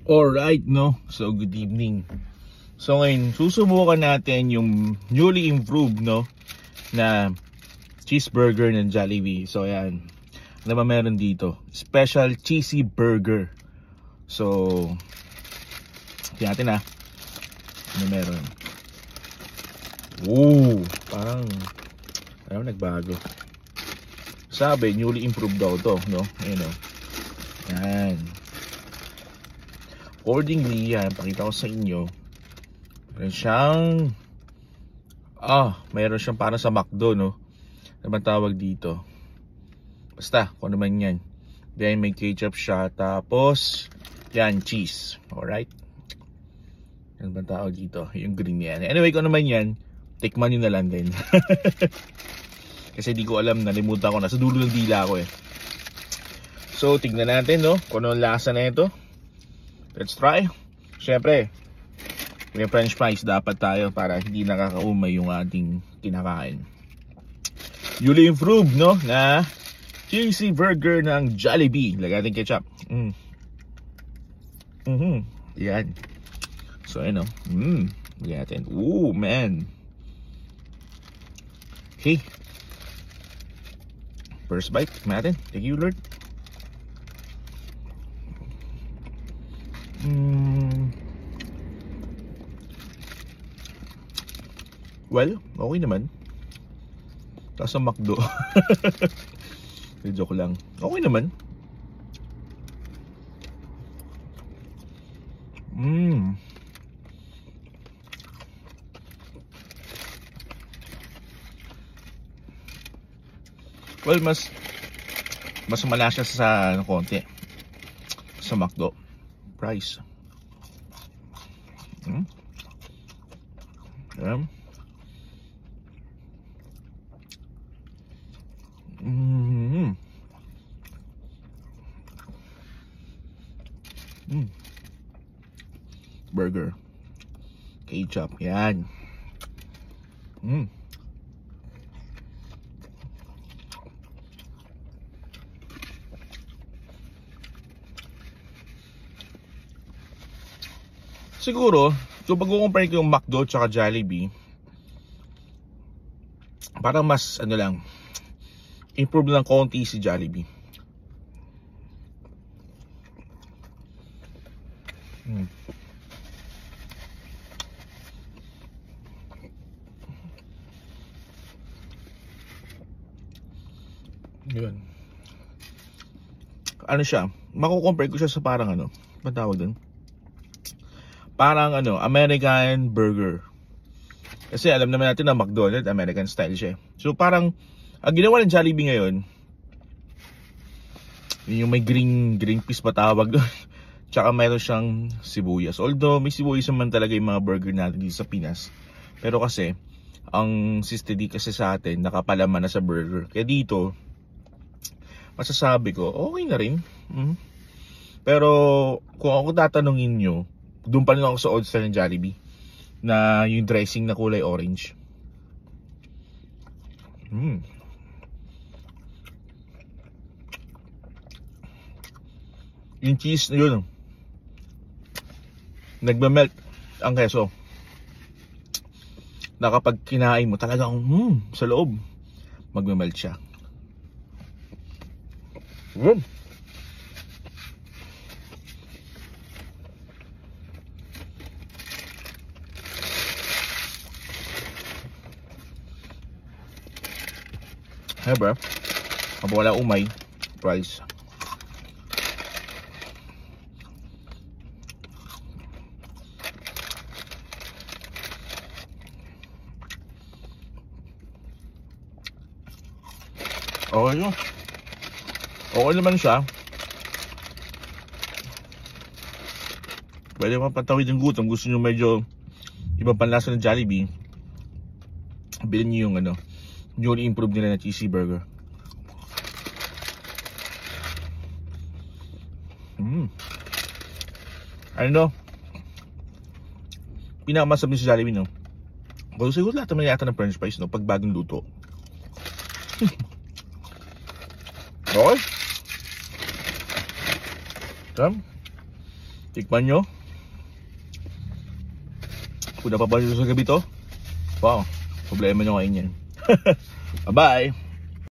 Alright, no? So, good evening. So, ngayon, susubukan natin yung newly improved, no? Na cheeseburger ng Jollibee. So, ayan. Ano ba meron dito? Special cheesy burger. So, tingnan natin ha. Ano meron? Ooh, parang nagbago. Sabi, newly improved daw to, no? Ayan, no? Yan. Accordingly, yan, pakita ko sa inyo. Meron siyang mayroon siyang para sa McDo, no? Ano ba tawag dito? Basta, kung ano man yan. Then may ketchup siya. Tapos, yan, cheese. Alright? Ano ba tawag dito? Yung green yan. Anyway, kung ano man yan, tikman nyo na lang din. Kasi di ko alam, nalimutan ko. Nasa dulo ng dila ko eh. So, tignan natin, no? Kung ano lasa na ito. Let's try. Siyempre, may french fries dapat tayo para hindi nakakaumay yung ating kinakain. Newly improved, no? Na cheesy burger ng Jollibee. Lagyan natin ketchup. Yan. So, ano? Lagyan natin. Ooh, man. Okay. First bite. Tignan natin. Thank you, Lord. Well, okay naman. Tapos sa McDo. Joke lang. Okay naman. Well, mas mala siya sa konti sa McDo price. Burger, ketchup, yan. Siguro, kung pag-compare ko yung McDo tsaka Jollibee, parang mas, improve lang konti si Jollibee. Yun. Ano siya? Mako-compare ko siya sa parang ano tawag dun? Parang American burger. Kasi alam naman natin na McDonald's, American style siya. So parang, ang ginawa ng Jollibee ngayon, yung may green piece pa tawag doon. Tsaka mayroon siyang sibuyas. Although may sibuyas naman talaga yung mga burger natin dito sa Pinas. Pero kasi, ang sistedi kasi sa atin, nakapalaman na sa burger. Kaya dito, masasabi ko, okay na rin. Pero, kung ako tatanungin nyo, doon pa rin ako sa old style ng Jollibee. Na yung dressing na kulay orange. Yung cheese na yun, nagmamelt ang keso. Na kapag kinain mo talagang sa loob, magmamelt siya. Hey bro, kapag wala umay, price. Okay yun. Okay naman siya. Pwede mapatawid yung gutom. Gusto nyo medyo ibang panlasa ng Jollibee, bilhin nyo yung newly improved nila na cheesy burger. Ano? Pinakamasarap ni sa Jollibee, no? Kung siguro lahat naman yata ng french fries, no? Pag bagong luto. Okay. Tikman nyo. Kung napapansin sa gabi to, wow, problema nyo ngayon yan. Bye-bye!